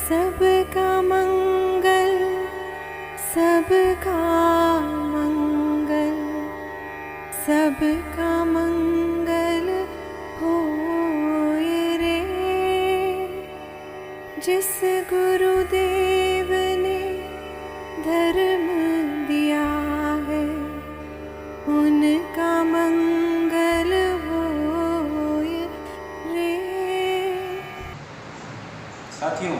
सबका मंगल, सबका मंगल, सबका मंगल होए रे। जिस गुरुदेव ने धर्म दिया है, उनका मंगल होए रे। साथियों,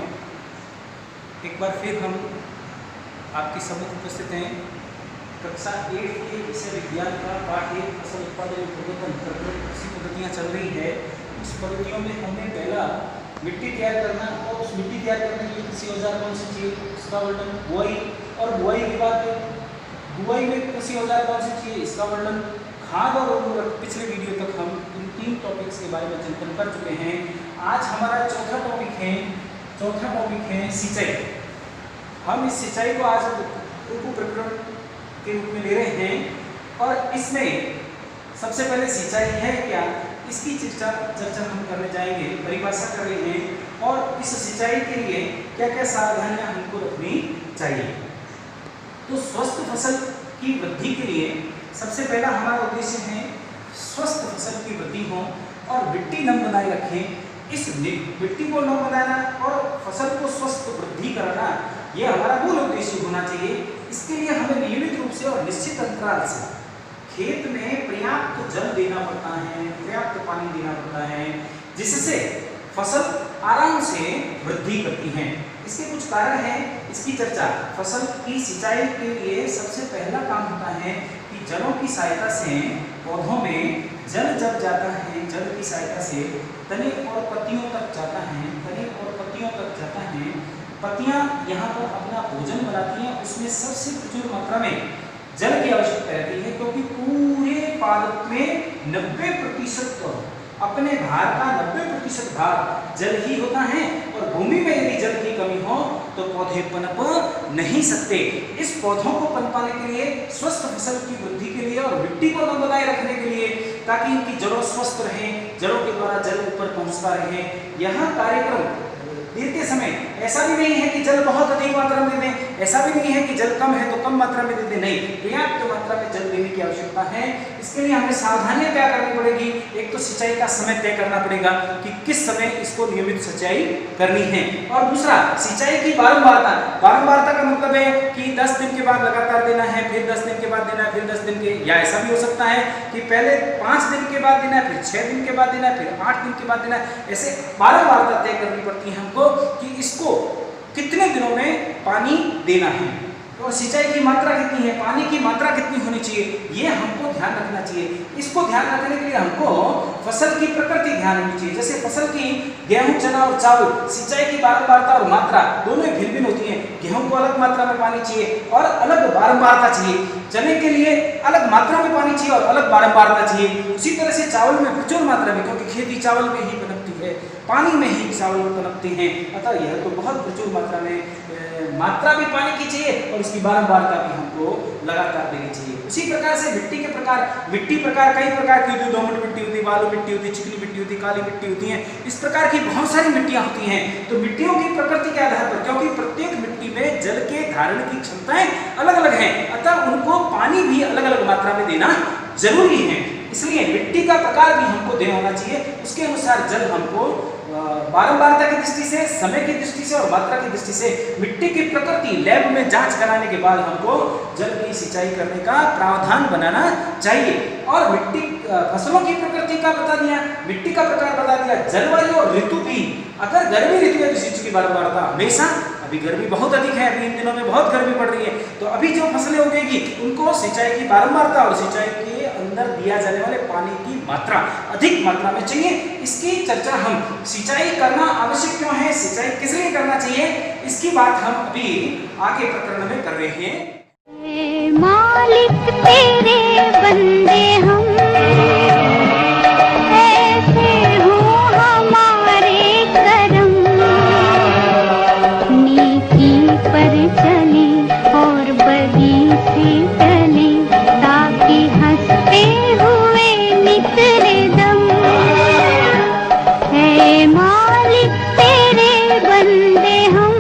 एक बार फिर हम आपके सम्मुख उपस्थित हैं। कक्षा 8 के विषय विज्ञान का पाठ 1 फसल उत्पादन प्रबंधन कृषि पद्धतियाँ चल रही है। उस पद्धतियों में हमने पहला मिट्टी तैयार करना और उस मिट्टी तैयार करने के लिए कृषि औजार कौन से चाहिए उसका वर्णन, बुआई, और बुआई के बाद बुआई में कृषि औजार कौन से चाहिए इसका वर्णन, खाद और उर्वरक। पिछले वीडियो तक हम इन 3 टॉपिक्स के बारे में चिंतन कर चुके हैं। आज हमारा चौथा टॉपिक है सिंचाई। हम इस सिंचाई को आज उप प्रकरण के रूप में ले रहे हैं और इसमें सबसे पहले सिंचाई है क्या, इसकी चर्चा हम करने जाएंगे, परिभाषा कर रहे हैं और इस सिंचाई के लिए क्या क्या सावधानियां हमको रखनी चाहिए। तो स्वस्थ फसल की वृद्धि के लिए सबसे पहला हमारा उद्देश्य है स्वस्थ फसल की वृद्धि हो और मिट्टी नम बनाए रखें। इस मिट्टी को नम बनाना और फसल को स्वस्थ वृद्धि कराना, ये हमारा मूल उद्देश्य होना चाहिए। इसके लिए हमें नियमित रूप से और निश्चित अंतराल से खेत में पर्याप्त जल देना पड़ता है, पर्याप्त पानी देना पड़ता है, जिससे फसल आराम से वृद्धि करती है। इसके कुछ कारण हैं, इसकी चर्चा। फसल की सिंचाई के लिए सबसे पहला काम होता है कि जलों की सहायता से पौधों में जल जब जाता है, जल की सहायता से तने और पत्तियों तक जाता है, तने और पत्तियों तक जाता है। पत्तियां यहाँ पर अपना भोजन बनाती हैं, उसमें सबसे प्रचुर मात्रा में जल की आवश्यकता रहती है, क्योंकि पूरे पादप में 90% अपने भार का 90% भार जल ही होता है और भूमि में यदि जल की कमी हो तो पौधे पनप नहीं सकते। इस पौधों को पनपाने के लिए, स्वस्थ फसल की वृद्धि के लिए और मिट्टी को नम बनाए रखने के लिए, ताकि इनकी जड़ों स्वस्थ रहें, जड़ों के द्वारा जल ऊपर पहुंचता रहे, यह कार्यक्रम देते समय ऐसा भी नहीं है कि जल बहुत अधिक मात्रा में दें, ऐसा भी नहीं है कि जल कम है तो कम मात्रा में दे दें, नहीं, पर्याप्त मात्रा में जल देने की आवश्यकता है। इसके लिए हमें सावधानियां क्या करनी पड़ेगी। एक तो सिंचाई का समय तय करना पड़ेगा कि किस समय इसको नियमित सिंचाई करनी है, और दूसरा सिंचाई की बारंबारता का मतलब है कि 10 दिन के बाद लगातार देना है, फिर 10 दिन के बाद देना है, फिर 10 दिन के, या ऐसा भी हो सकता है कि पहले 5 दिन के बाद देना है, फिर 6 दिन के बाद देना है, फिर 8 दिन के बाद देना है। ऐसे बारंबारता तय करनी पड़ती है हमको कि इसको कितने दिनों में पानी देना है और सिंचाई की मात्रा कितनी है, पानी की मात्रा कितनी होनी चाहिए, ये हमको ध्यान रखना चाहिए। इसको ध्यान रखने के लिए हमको फसल की प्रकृति ध्यान रखनी चाहिए। जैसे फसल की गेहूं, चना और चावल, सिंचाई की बारंबारता और मात्रा दोनों भिन्न होती है। गेहूं को अलग मात्रा में पानी चाहिए और अलग बारंबारता चाहिए, चने के लिए अलग मात्रा में पानी चाहिए और अलग बारंबारता चाहिए। उसी तरह से चावल में प्रचुर मात्रा में, क्योंकि खेती चावल में ही पनपती है, पानी में ही चावल पनपते हैं, अतः यह तो बहुत प्रचुर मात्रा में मात्रा भी पानी की चाहिए और इसकी बारंबारता भी हमको लगातार देनी चाहिए। उसी प्रकार से मिट्टी के प्रकार, कई प्रकार की होती है, दोमट मिट्टी होती है, बालू मिट्टी होती है, चिकनी मिट्टी होती है, काली मिट्टी होती है, इस प्रकार की बहुत सारी मिट्टियां होती हैं। तो मिट्टियों की प्रकृति के आधार पर, क्योंकि प्रत्येक मिट्टी में जल के धारण की क्षमताएं अलग अलग हैं, अतः उनको पानी भी अलग अलग मात्रा में देना जरूरी है। इसलिए मिट्टी का प्रकार भी हमको देना होना चाहिए, उसके अनुसार जल हमको बारंबारता की दृष्टि से, समय की दृष्टि से और मात्रा की दृष्टि से मिट्टी की प्रकृति लैब में जांच कराने के बाद हमको जल की सिंचाई करने का प्रावधान बनाना चाहिए। और मिट्टी, फसलों की प्रकृति का बता दिया, मिट्टी का प्रकार बता दिया, जलवायु और ऋतु भी। अगर गर्मी ऋतु है तो सिंचाई की बारंबारता हमेशा, अभी गर्मी बहुत अधिक है, अभी इन दिनों में बहुत गर्मी पड़ रही है, तो अभी जो फसलें उगेगी उनको सिंचाई की बारंबारता और सिंचाई के अंदर दिया जाने वाले पानी की मात्रा अधिक मात्रा में चाहिए। इसकी चर्चा हम, सिंचाई करना आवश्यक क्यों है, सिंचाई किस लिए करना चाहिए, इसकी बात हम अभी आगे प्रकरण में कर रहे हैं। मालिक तेरे बंदे हम ऐसे हो हमारे करम, नीति पर चले और बदी से चले, ताकि हंसते हुए निकले दम। है मालिक तेरे बंदे हम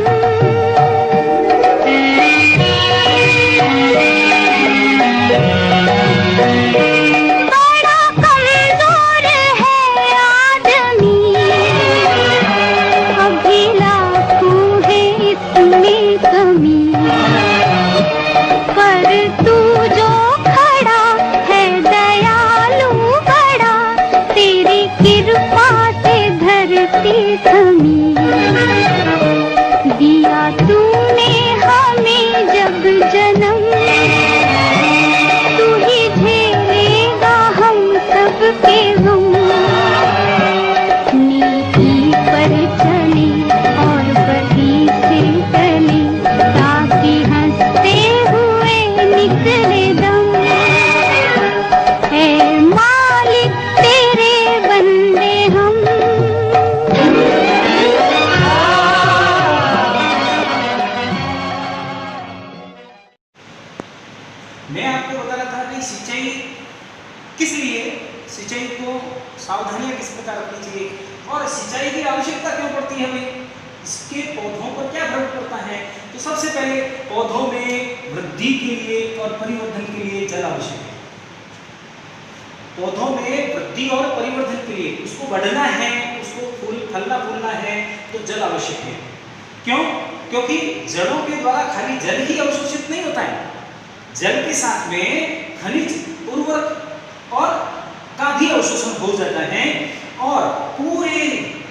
इसके पौधों पर क्या प्रभाव पड़ता है? तो सबसे पहले पौधों में वृद्धि के लिए और परिवर्धन के लिए जल आवश्यक है। पौधों में वृद्धि और परिवर्धन के लिए, उसको बढ़ना है, उसको फलना फूलना है, तो जल आवश्यक है। क्यों? क्योंकि जड़ों के द्वारा खाली जल ही अवशोषित नहीं होता है, जल के साथ में खनिज, उर्वरक और का भी अवशोषण हो जाता है। और पूरे,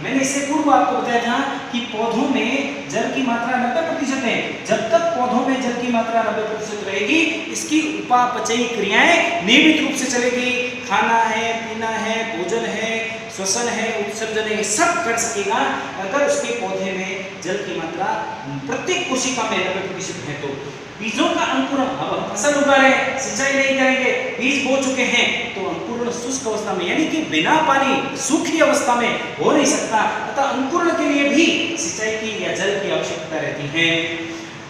मैंने इससे पूर्व आपको बताया था कि पौधों में जल की मात्रा 90% है। जब तक पौधों में जल की मात्रा 90% रहेगी, इसकी उपापचयी क्रियाएं नियमित रूप से चलेगी। खाना है, पीना है, भोजन है, श्वसन है, उत्सर्जन है, सब कर सकेगा अगर उसके पौधे में जल की मात्रा प्रत्येक कोशिका में 90% है। तो बीजों का अंकुरण, अब हम फसल उगा रहे हैं, सिंचाई नहीं करेंगे, बीज बो चुके हैं, तो अंकुरण शुष्क अवस्था में, यानी कि बिना पानी सूखी अवस्था में हो नहीं सकता। अतः अंकुरण के लिए भी सिंचाई की या जल की आवश्यकता रहती है।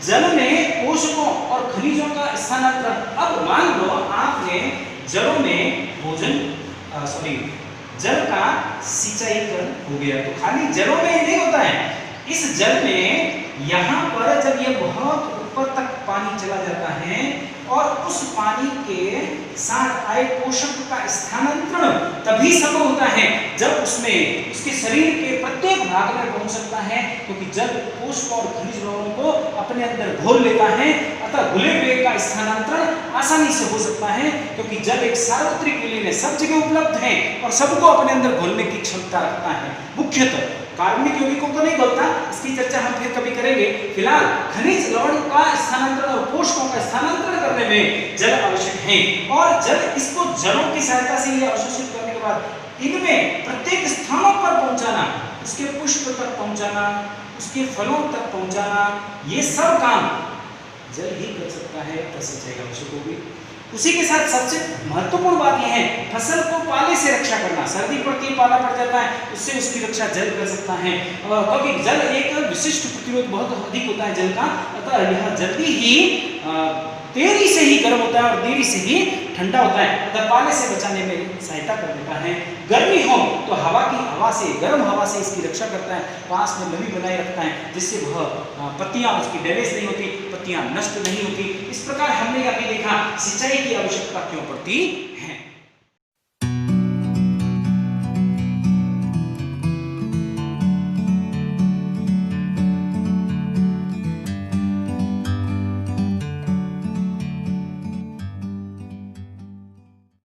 जल में पोषकों और खनिजों का स्थानांतरण। अब मान लो आपने जड़ों में जल का सिंचाईकरण हो गया, तो खाली जड़ों में ही नहीं होता है, इस जल में यहाँ पर जब ये बहुत ऊपर तक पानी चला जाता है और उस पानी के साथ आए पोषक का स्थानांतरण तभी संभव होता है जब उसमें उसके शरीर के प्रत्येक भाग में पहुंच सकता है, क्योंकि जल पोषकों और खनिज लवणों को अपने अंदर घोल लेता है। अतः घुले हुए का स्थानांतरण आसानी से हो सकता है, क्योंकि जल एक सार्वत्रिक विलीन है, सब जगह उपलब्ध है और सबको अपने अंदर घोलने की क्षमता रखता है। मुख्यतः कार्बनिक यौगिकों को नहीं बोलता, इसकी चर्चा हम फिर कभी करेंगे। फिलहाल खनिज लवण का स्थानांतरण और पोषकों का स्थानांतरण करने में जल आवश्यक है, और जल इसको जड़ों की सहायता से ये अवशोषित करने के बाद इनमें प्रत्येक स्थानों पर पहुंचाना, उसके पुष्प तक पहुंचाना, उसके फलों तक पहुंचाना, ये सब काम जल ही कर सकता है। सिंचाई आवश्यक होगी। उसी के साथ सबसे महत्वपूर्ण बात यह है, फसल को पाले से रक्षा करना। सर्दी पड़ती है, पाला पड़ जाता है, उससे उसकी रक्षा जल कर सकता है, क्योंकि जल एक विशिष्ट प्रतिरोध बहुत अधिक होता है जल का। अतः यह जल्दी ही देरी से ही गर्म होता है और देरी से ही ठंडा होता है, अतः पाले से बचाने में सहायता कर देता है। गर्मी हो तो हवा से, गर्म हवा से इसकी रक्षा करता है, पास में नमी बनाए रखता है, जिससे वह पत्तियां उसकी डैमेज नहीं होती, पत्तियां नष्ट नहीं होती। इस प्रकार हमने अभी देखा सिंचाई की आवश्यकता क्यों पड़ती है।